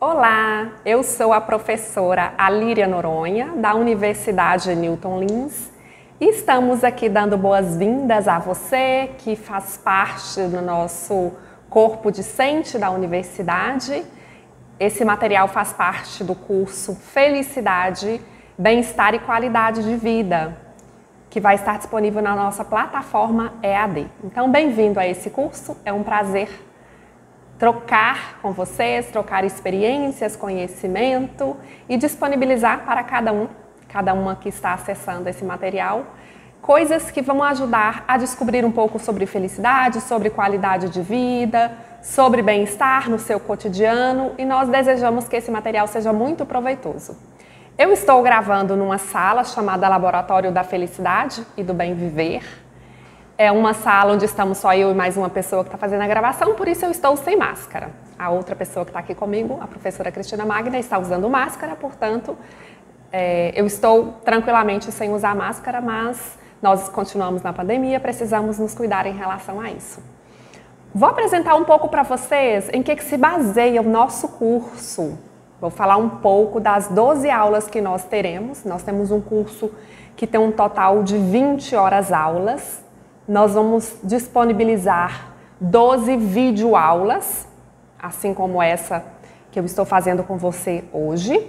Olá, eu sou a professora Alíria Noronha, da Universidade Newton Lins, e estamos aqui dando boas-vindas a você que faz parte do nosso corpo discente da universidade. Esse material faz parte do curso Felicidade, Bem-Estar e Qualidade de Vida, que vai estar disponível na nossa plataforma EAD. Então, bem-vindo a esse curso, é um prazer trocar com vocês, trocar experiências, conhecimento e disponibilizar para cada uma que está acessando esse material, coisas que vão ajudar a descobrir um pouco sobre felicidade, sobre qualidade de vida, sobre bem-estar no seu cotidiano, e nós desejamos que esse material seja muito proveitoso. Eu estou gravando numa sala chamada Laboratório da Felicidade e do Bem Viver. É uma sala onde estamos só eu e mais uma pessoa que está fazendo a gravação, por isso eu estou sem máscara. A outra pessoa que está aqui comigo, a professora Cristina Magna, está usando máscara, portanto, eu estou tranquilamente sem usar máscara, mas nós continuamos na pandemia, precisamos nos cuidar em relação a isso. Vou apresentar um pouco para vocês em que se baseia o nosso curso. Vou falar um pouco das 12 aulas que nós teremos. Nós temos um curso que tem um total de 20 horas aulas. Nós vamos disponibilizar 12 videoaulas, assim como essa que eu estou fazendo com você hoje.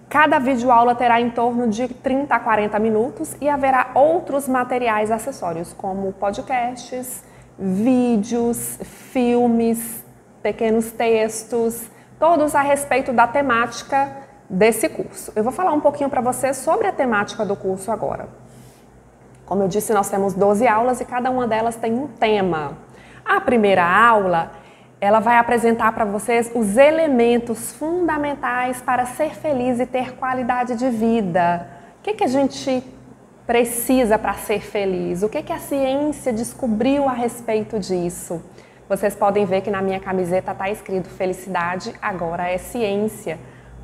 Cada videoaula terá em torno de 30 a 40 minutos e haverá outros materiais acessórios, como podcasts, vídeos, filmes, pequenos textos, todos a respeito da temática desse curso. Eu vou falar um pouquinho para você sobre a temática do curso agora. Como eu disse, nós temos 12 aulas e cada uma delas tem um tema. A primeira aula, ela vai apresentar para vocês os elementos fundamentais para ser feliz e ter qualidade de vida. O que a gente precisa para ser feliz? O que a ciência descobriu a respeito disso? Vocês podem ver que na minha camiseta está escrito felicidade, agora é ciência,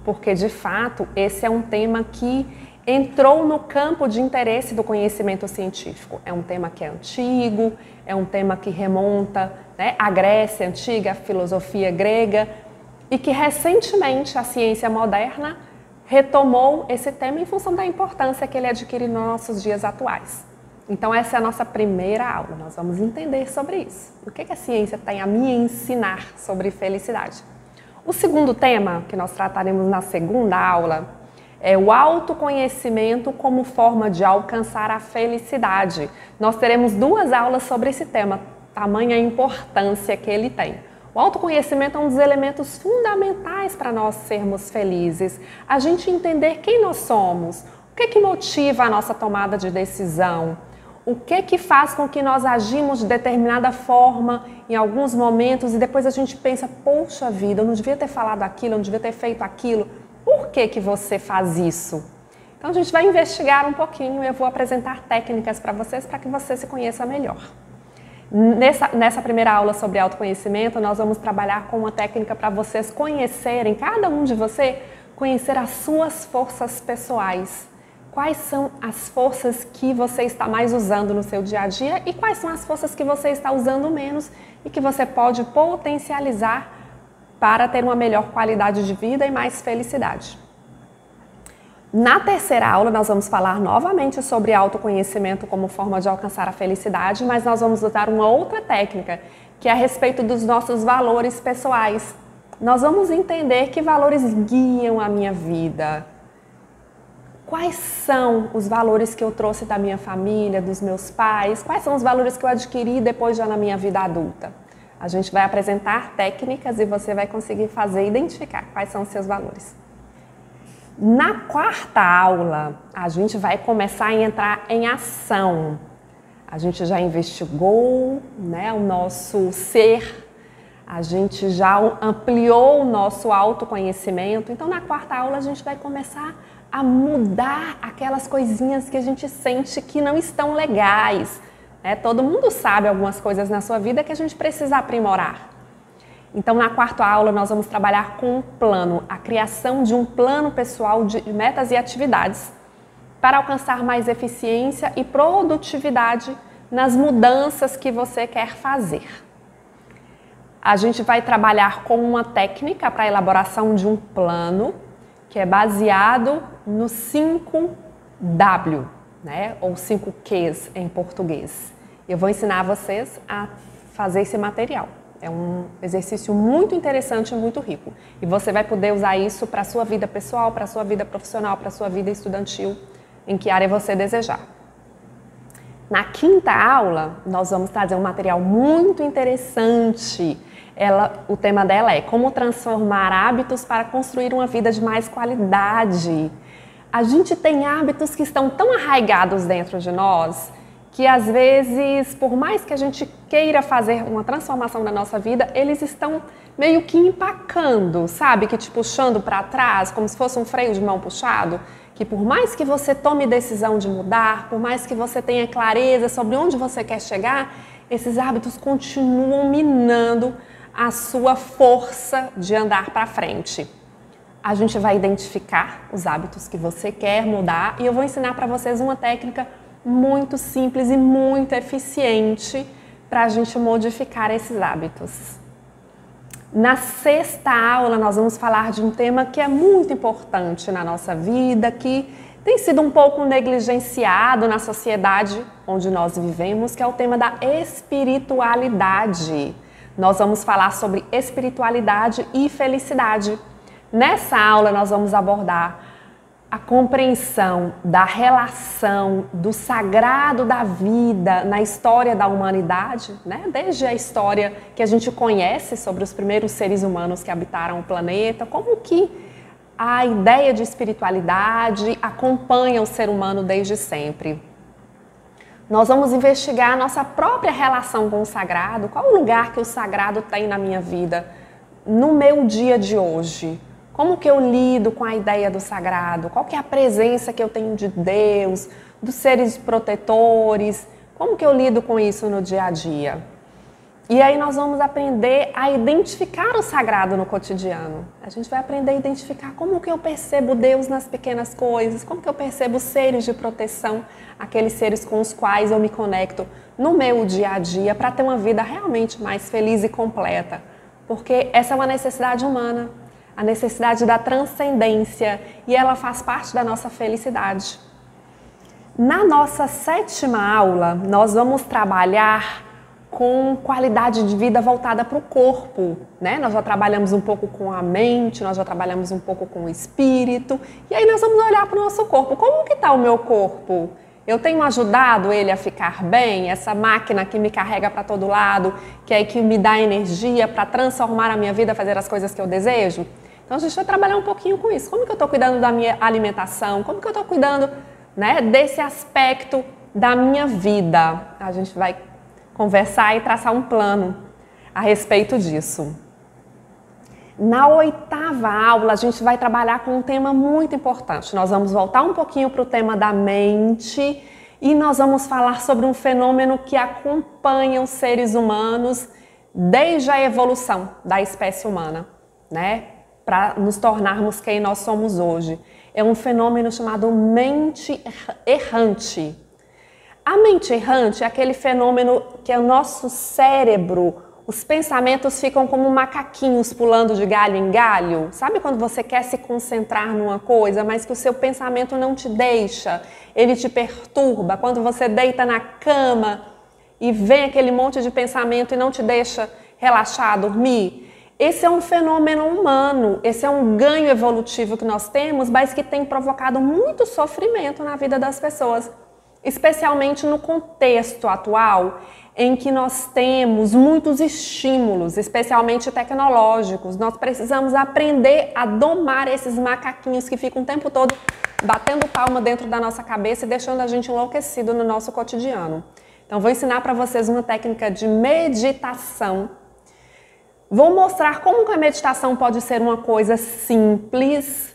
porque de fato esse é um tema que entrou no campo de interesse do conhecimento científico. É um tema que é antigo, é um tema que remonta, à Grécia Antiga, à filosofia grega, e que recentemente a ciência moderna retomou esse tema em função da importância que ele adquire nos nossos dias atuais. Então essa é a nossa primeira aula, nós vamos entender sobre isso. O que a ciência tem a me ensinar sobre felicidade? O segundo tema, que nós trataremos na segunda aula, é o autoconhecimento como forma de alcançar a felicidade. Nós teremos 2 aulas sobre esse tema, tamanha importância que ele tem. O autoconhecimento é um dos elementos fundamentais para nós sermos felizes. A gente entender quem nós somos, o que motiva a nossa tomada de decisão, o que faz com que nós agimos de determinada forma em alguns momentos e depois a gente pensa, poxa vida, eu não devia ter falado aquilo, eu não devia ter feito aquilo. Por que você faz isso? Então a gente vai investigar um pouquinho e eu vou apresentar técnicas para vocês para que você se conheça melhor. Nessa primeira aula sobre autoconhecimento, nós vamos trabalhar com uma técnica para vocês conhecerem, cada um de você, conhecer as suas forças pessoais. Quais são as forças que você está mais usando no seu dia a dia e quais são as forças que você está usando menos e que você pode potencializar para ter uma melhor qualidade de vida e mais felicidade. Na terceira aula, nós vamos falar novamente sobre autoconhecimento como forma de alcançar a felicidade, mas nós vamos usar uma outra técnica, que é a respeito dos nossos valores pessoais. Nós vamos entender que valores guiam a minha vida. Quais são os valores que eu trouxe da minha família, dos meus pais? Quais são os valores que eu adquiri depois já na minha vida adulta? A gente vai apresentar técnicas e você vai conseguir identificar quais são os seus valores. Na quarta aula, a gente vai começar a entrar em ação. A gente já investigou, o nosso ser, a gente já ampliou o nosso autoconhecimento. Então, na quarta aula, a gente vai começar a mudar aquelas coisinhas que a gente sente que não estão legais. Todo mundo sabe algumas coisas na sua vida que a gente precisa aprimorar. Então, na quarta aula, nós vamos trabalhar com um plano, a criação de um plano pessoal de metas e atividades para alcançar mais eficiência e produtividade nas mudanças que você quer fazer. A gente vai trabalhar com uma técnica para a elaboração de um plano que é baseado no 5W, né? Ou 5 Qs em português. Eu vou ensinar vocês a fazer esse material. É um exercício muito interessante e muito rico. E você vai poder usar isso para a sua vida pessoal, para a sua vida profissional, para a sua vida estudantil, em que área você desejar. Na quinta aula, nós vamos trazer um material muito interessante. O tema dela é como transformar hábitos para construir uma vida de mais qualidade. A gente tem hábitos que estão tão arraigados dentro de nós que às vezes, por mais que a gente queira fazer uma transformação na nossa vida, eles estão meio que empacando, sabe? Que te puxando para trás, como se fosse um freio de mão puxado. Que por mais que você tome decisão de mudar, por mais que você tenha clareza sobre onde você quer chegar, esses hábitos continuam minando a sua força de andar para frente. A gente vai identificar os hábitos que você quer mudar e eu vou ensinar para vocês uma técnica muito simples e muito eficiente para a gente modificar esses hábitos. Na sexta aula nós vamos falar de um tema que é muito importante na nossa vida, que tem sido um pouco negligenciado na sociedade onde nós vivemos, que é o tema da espiritualidade. Nós vamos falar sobre espiritualidade e felicidade. Nessa aula nós vamos abordar a compreensão da relação do sagrado da vida na história da humanidade, né? Desde a história que a gente conhece sobre os primeiros seres humanos que habitaram o planeta, como que a ideia de espiritualidade acompanha o ser humano desde sempre. Nós vamos investigar a nossa própria relação com o sagrado, qual o lugar que o sagrado tem na minha vida, no meu dia de hoje. Como que eu lido com a ideia do sagrado? Qual que é a presença que eu tenho de Deus, dos seres protetores? Como que eu lido com isso no dia a dia? E aí nós vamos aprender a identificar o sagrado no cotidiano. A gente vai aprender a identificar como que eu percebo Deus nas pequenas coisas, como que eu percebo os seres de proteção, aqueles seres com os quais eu me conecto no meu dia a dia para ter uma vida realmente mais feliz e completa. Porque essa é uma necessidade humana. A necessidade da transcendência e ela faz parte da nossa felicidade. Na nossa sétima aula, nós vamos trabalhar com qualidade de vida voltada para o corpo, né? Nós já trabalhamos um pouco com a mente, nós já trabalhamos um pouco com o espírito e aí nós vamos olhar para o nosso corpo. Como que está o meu corpo? Eu tenho ajudado ele a ficar bem? Essa máquina que me carrega para todo lado, que é que me dá energia para transformar a minha vida, fazer as coisas que eu desejo? Então a gente vai trabalhar um pouquinho com isso. Como que eu estou cuidando da minha alimentação? Como que eu estou cuidando, né, desse aspecto da minha vida? A gente vai conversar e traçar um plano a respeito disso. Na oitava aula, a gente vai trabalhar com um tema muito importante. Nós vamos voltar um pouquinho para o tema da mente e nós vamos falar sobre um fenômeno que acompanha os seres humanos desde a evolução da espécie humana, né? Para nos tornarmos quem nós somos hoje. É um fenômeno chamado mente errante. A mente errante é aquele fenômeno que é o nosso cérebro, os pensamentos ficam como macaquinhos pulando de galho em galho. Sabe quando você quer se concentrar numa coisa, mas que o seu pensamento não te deixa, ele te perturba? Quando você deita na cama e vem aquele monte de pensamento e não te deixa relaxar, dormir? Esse é um fenômeno humano, esse é um ganho evolutivo que nós temos, mas que tem provocado muito sofrimento na vida das pessoas, especialmente no contexto atual, em que nós temos muitos estímulos, especialmente tecnológicos. Nós precisamos aprender a domar esses macaquinhos que ficam o tempo todo batendo palma dentro da nossa cabeça e deixando a gente enlouquecido no nosso cotidiano. Então, vou ensinar para vocês uma técnica de meditação. Vou mostrar como que a meditação pode ser uma coisa simples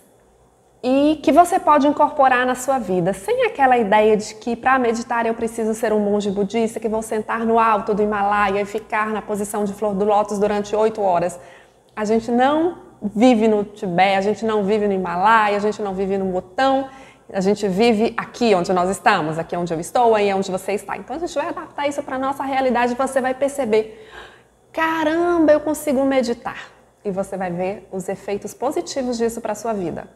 e que você pode incorporar na sua vida, sem aquela ideia de que para meditar eu preciso ser um monge budista, que vou sentar no alto do Himalaia e ficar na posição de flor do lótus durante 8 horas. A gente não vive no Tibete, a gente não vive no Himalaia, a gente não vive no Butão, a gente vive aqui onde nós estamos, aqui onde eu estou, aí é onde você está. Então a gente vai adaptar isso para a nossa realidade e você vai perceber: caramba, eu consigo meditar. E você vai ver os efeitos positivos disso para a sua vida.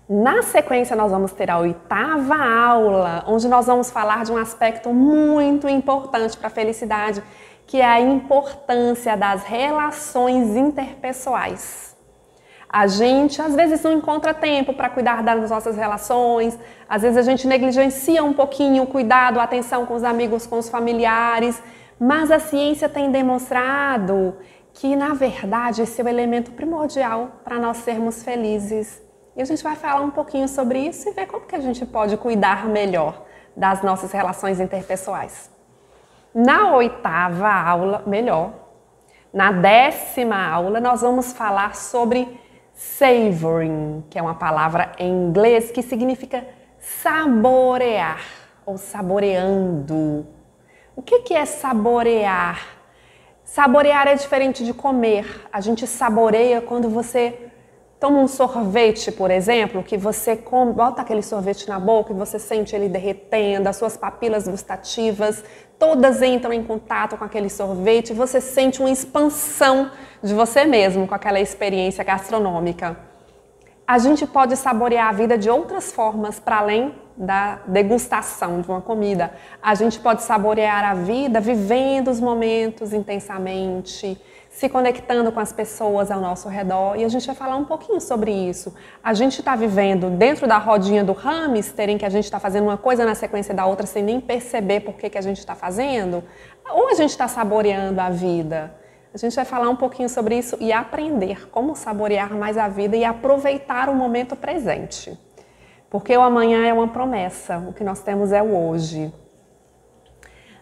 Na sequência, nós vamos ter a 8ª aula, onde nós vamos falar de um aspecto muito importante para a felicidade, que é a importância das relações interpessoais. A gente, às vezes, não encontra tempo para cuidar das nossas relações, às vezes a gente negligencia um pouquinho o cuidado, a atenção com os amigos, com os familiares, mas a ciência tem demonstrado que, na verdade, esse é o elemento primordial para nós sermos felizes. E a gente vai falar um pouquinho sobre isso e ver como que a gente pode cuidar melhor das nossas relações interpessoais. Na 8ª aula, na 10ª aula, nós vamos falar sobre savoring, que é uma palavra em inglês que significa saborear ou saboreando. O que é saborear? Saborear é diferente de comer. A gente saboreia quando você toma um sorvete, por exemplo, que você bota aquele sorvete na boca e você sente ele derretendo, as suas papilas gustativas todas entram em contato com aquele sorvete e você sente uma expansão de você mesmo com aquela experiência gastronômica. A gente pode saborear a vida de outras formas para além da degustação de uma comida. A gente pode saborear a vida vivendo os momentos intensamente, se conectando com as pessoas ao nosso redor, e a gente vai falar um pouquinho sobre isso. A gente está vivendo dentro da rodinha do hamster, em que a gente está fazendo uma coisa na sequência da outra sem nem perceber por que a gente está fazendo, ou a gente está saboreando a vida? A gente vai falar um pouquinho sobre isso e aprender como saborear mais a vida e aproveitar o momento presente. Porque o amanhã é uma promessa, o que nós temos é o hoje.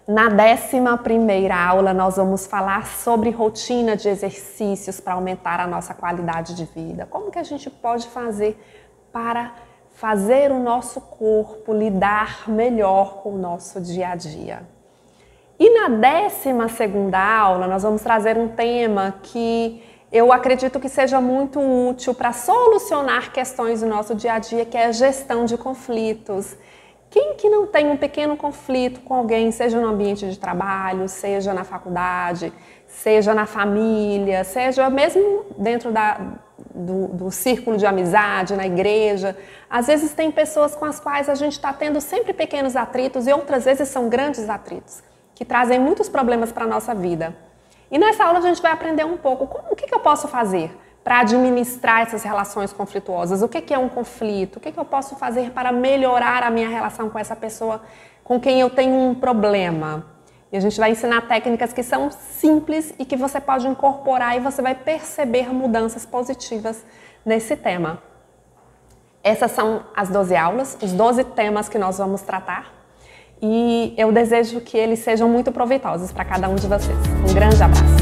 Na 11ª aula, nós vamos falar sobre rotina de exercícios para aumentar a nossa qualidade de vida. Como que a gente pode fazer para fazer o nosso corpo lidar melhor com o nosso dia a dia. E na 12ª aula, nós vamos trazer um tema que eu acredito que seja muito útil para solucionar questões do nosso dia a dia, que é a gestão de conflitos. Quem que não tem um pequeno conflito com alguém, seja no ambiente de trabalho, seja na faculdade, seja na família, seja mesmo dentro do círculo de amizade, na igreja? Às vezes tem pessoas com as quais a gente está tendo sempre pequenos atritos e outras vezes são grandes atritos, que trazem muitos problemas para a nossa vida. E nessa aula a gente vai aprender um pouco o que eu posso fazer para administrar essas relações conflituosas. O que é um conflito? O que eu posso fazer para melhorar a minha relação com essa pessoa com quem eu tenho um problema? E a gente vai ensinar técnicas que são simples e que você pode incorporar e você vai perceber mudanças positivas nesse tema. Essas são as 12 aulas, os 12 temas que nós vamos tratar. E eu desejo que eles sejam muito proveitosos para cada um de vocês. Um grande abraço!